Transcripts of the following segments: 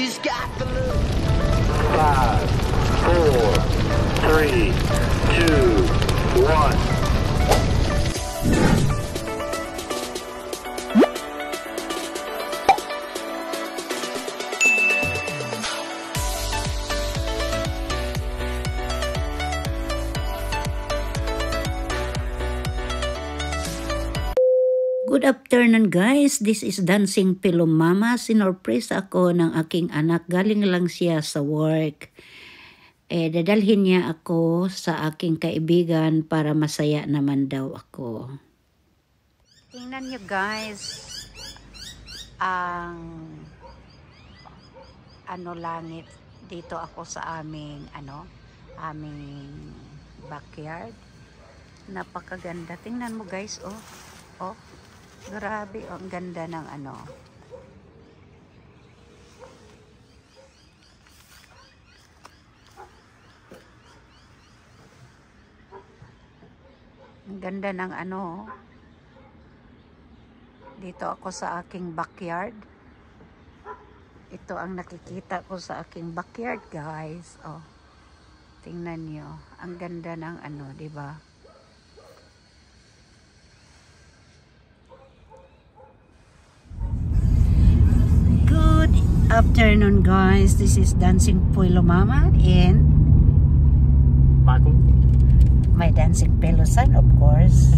She's got the look. 5, 4, 3, 2, 1. Good afternoon guys, this is Dancing Pillow Mama. Sinorpresa ako ng aking anak, galing lang siya sa work. Dadalhin niya ako sa aking kaibigan para masaya naman daw ako. Tingnan niyo guys, ang langit dito ako sa aming backyard. Napakaganda. Tingnan mo guys, oh. Grabe, ang ganda ng Ang ganda ng dito ako sa aking backyard. Ito ang nakikita ko sa aking backyard, guys. Oh. Tingnan niyo, ang ganda ng di ba? Afternoon guys, this is Dancing Pillow Mama and Michael, my dancing pillow son, of course.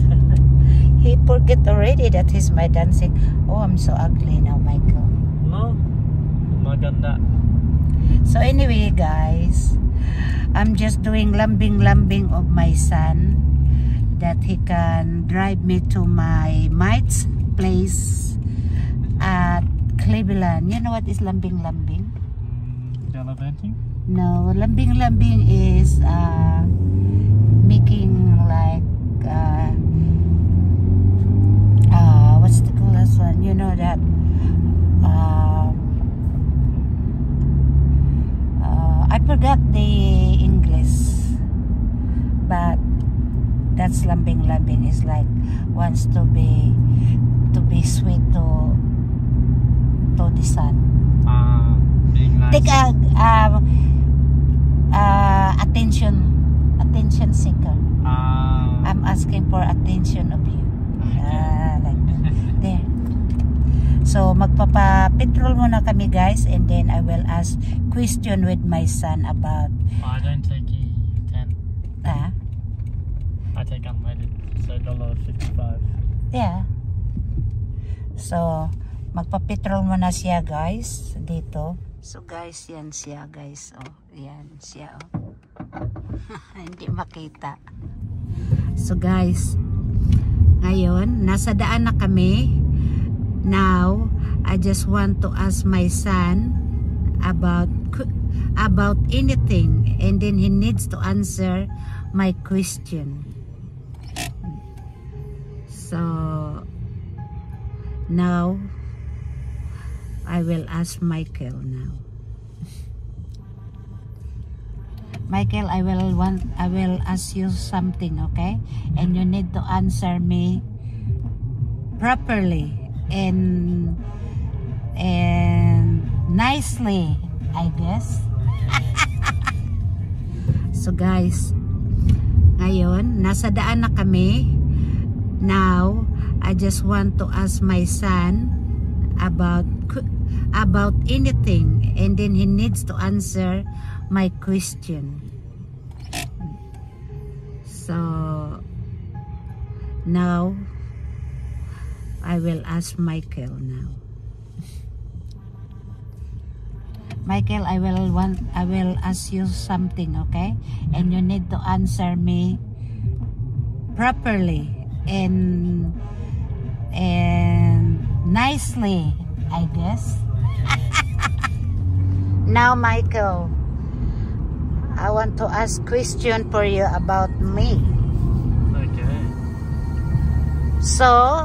He forget already that he's my dancing. Oh, I'm so ugly now, Michael. no, maganda. So anyway guys, I'm just doing lambing of my son that he can drive me to my mate's place at Cleveland. You know what is lambing? Gallivanting? No, lambing is making like what's the coolest one? You know that I forgot the English, but that's lambing is like wants to be sweet to the sun. Being nice. Take attention seeker. I'm asking for attention of you. Like that. There. So magpapa-petrol muna kami guys, and then I will ask question with my son about. I don't take E10. I take unleaded, so $1.55. Yeah. So magpa-petrol muna siya guys dito. So guys, yan siya guys. Oh, yan siya Hindi makita. So guys, ngayon nasa daan na kami. Now, I just want to ask my son about anything, and then he needs to answer my question. So now I will ask Michael now. Michael, I will ask you something, okay? And you need to answer me properly and nicely, I guess. So guys, ngayon nasa daan na kami. Now, I just want to ask my son about anything, and then he needs to answer my question. So now I will ask Michael now. Michael, I will ask you something, okay? And you need to answer me properly and nicely, I guess. Now, Michael, I want to ask question for you about me. Okay. So,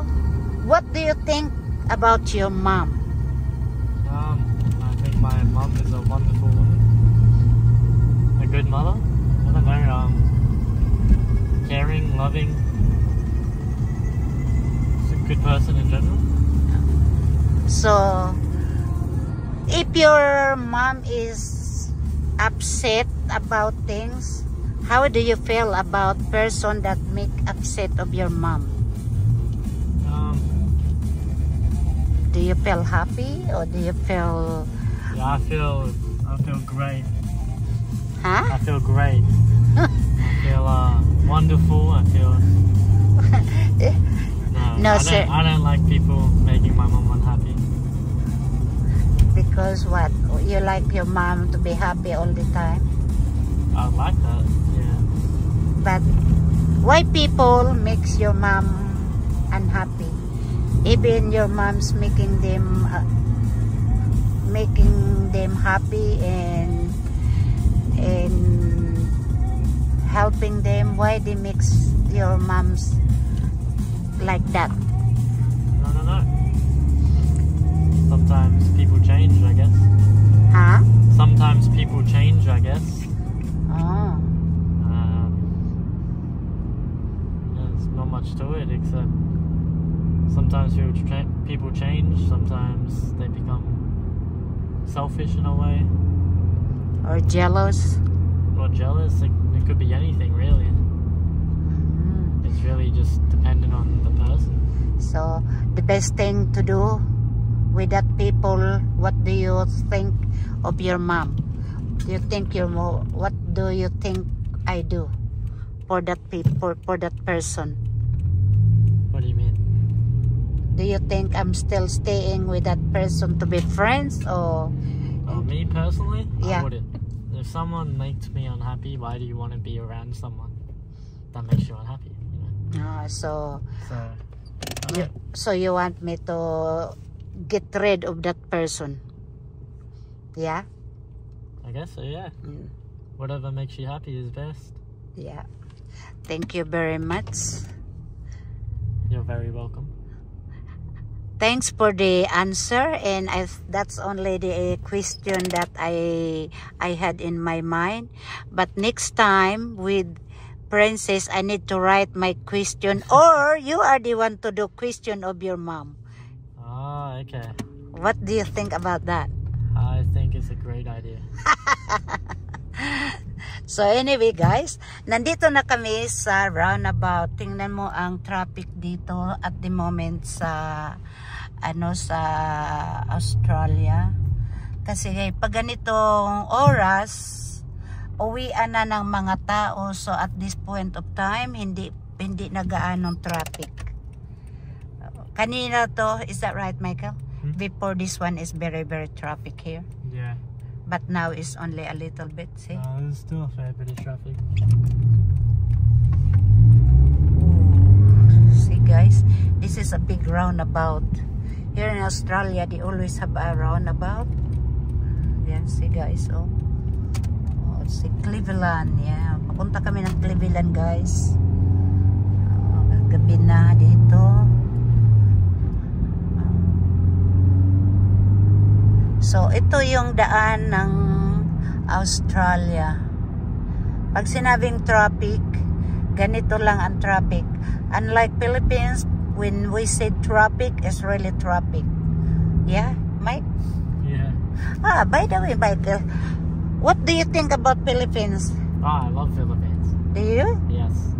what do you think about your mom? I think my mom is a wonderful woman. A good mother. I don't know, caring, loving. She's a good person in general. So, If your mom is upset about things, how do you feel about person that make upset of your mom? Do you feel happy or do you feel? Yeah, I feel great. Huh? I feel great. I feel wonderful. I feel. No, sir. I don't like people making my mom unhappy. Because what? You like your mom to be happy all the time? I like that. Yeah. But why people makes your mom unhappy? Even your mom's making them happy and helping them. Why they makes your moms like that? No. Sometimes people change, I guess. Huh? Sometimes people change, I guess. Oh. There's not much to it except sometimes people change. Sometimes they become selfish in a way. Or jealous? Or jealous. It could be anything, really. It's really just dependent on the person. So the best thing to do with that people, what do you think of your mom? Do you think what do you think I do for that people, for that person? What do you mean? Do you think I'm still staying with that person to be friends or? Me personally, Yeah. I wouldn't. If someone makes me unhappy, why do you want to be around someone that makes you unhappy? You know? So So you want me to get rid of that person? Yeah. I guess so. Yeah. Whatever makes you happy is best. Yeah. Thank you very much. You're very welcome. Thanks for the answer, and that's only the question that I had in my mind. But next time with Princess, I need to write my question, or you are the one to do question of your mom. Ah, okay. What do you think about that? I think it's a great idea. So anyway guys, nandito na kami sa roundabout. Tingnan mo ang traffic dito at the moment sa sa Australia. Kasi pag ganitong oras, uwian na ng mga tao. So at this point of time, hindi na gaanong traffic. Kanina to, is that right, Michael? Before this one is very traffic here. Yeah. But now is only a little bit, see? There's still a fair bit of traffic. See guys, this is a big roundabout. Here in Australia, they always have a roundabout. Yan, see guys, oh. Si Cleveland, yeah. Papunta kami ng Cleveland, guys. Gabi na dito. So, ito yung daan ng Australia. Pag sinabing traffic, ganito lang ang traffic. Unlike Philippines, when we say traffic, it's really traffic. Yeah, Mike? Yeah. By the way, Michael, what do you think about Philippines? I love Philippines. Do you? Yes.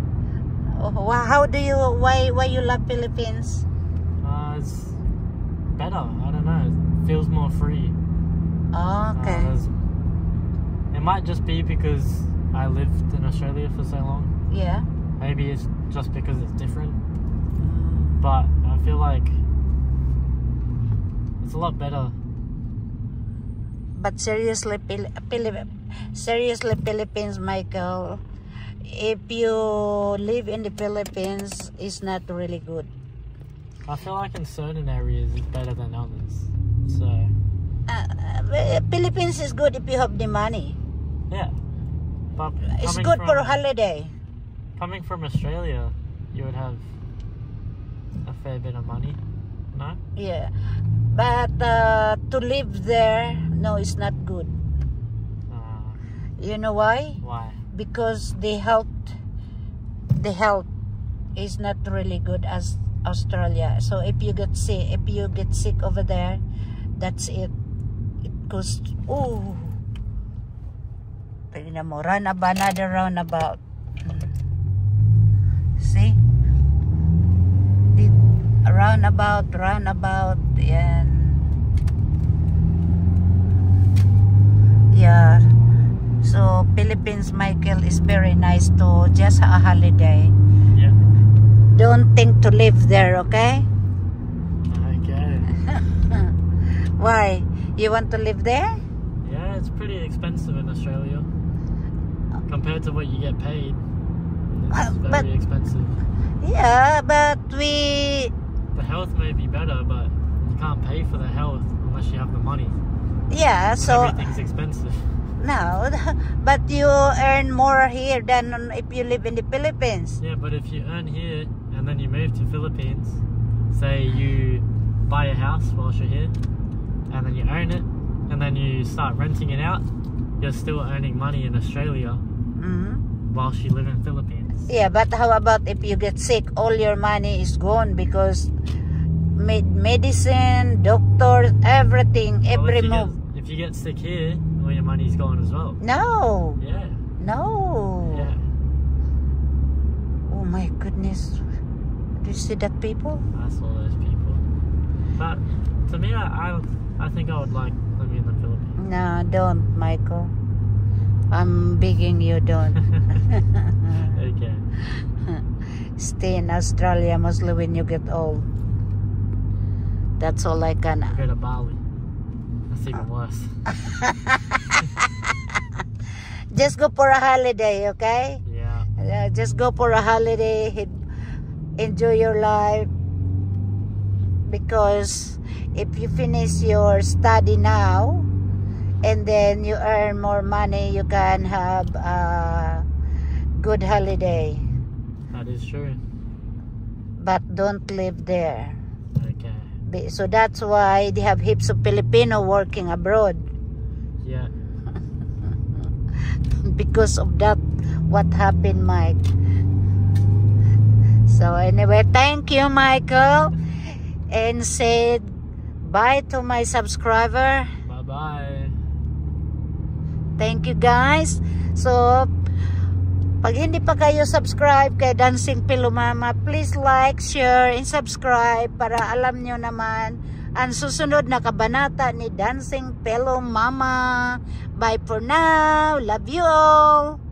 How do you, why you love Philippines? It's better. I don't know. It feels more free. Okay. It might just be because I lived in Australia for so long. Yeah. Maybe it's just because it's different. But I feel like it's a lot better. But seriously, Philippines, Michael, if you live in the Philippines, it's not really good. I feel like in certain areas it's better than others. So Philippines is good if you have the money. yeah, but It's good for a holiday. Coming from Australia, you would have a fair bit of money, no? Yeah, but to live there, no, it's not good. You know why? Why? Because the health is not really good as Australia. So if you get sick over there, that's it. Cause, oh, tignan mo, roundabout, another roundabout. See? Roundabout, yan. Yeah. So, Philippines, Michael, is very nice to just a holiday. Yeah. Don't think to live there, okay? Okay. Why? You want to live there? Yeah, it's pretty expensive in Australia compared to what you get paid. It's very expensive. Yeah, but we... The health may be better, but you can't pay for the health unless you have the money. Yeah, And so... everything's expensive. No, but you earn more here than if you live in the Philippines. Yeah, but if you earn here and then you move to Philippines, say you buy a house whilst you're here, and then you own it, and then you start renting it out, you're still earning money in Australia whilst you live in Philippines. Yeah, but how about if you get sick, all your money is gone because medicine, doctors, everything, Well, every move. If you get sick here, all your money's gone as well. No, Yeah. no. Yeah. Oh my goodness. Do you see that people? I saw those people. But to me, I think I would like living in the Philippines. No, don't, Michael. I'm begging you, don't. Okay. Stay in Australia mostly when you get old. That's all I can. Go to Bali. That's even worse. Just go for a holiday, okay? Yeah. Just go for a holiday. Enjoy your life. Because if you finish your study now, and then you earn more money, you can have a good holiday. That is true. But don't live there. Okay. So that's why they have heaps of Filipino working abroad. Yeah. Because of that, what happened, Mike. So anyway, thank you, Michael. And say bye to my subscriber. Bye-bye. Thank you, guys. So, pag hindi pa kayo subscribe kay Dancing Pillow Mama, please like, share, and subscribe para alam nyo naman ang susunod na kabanata ni Dancing Pillow Mama. Bye for now. Love you all.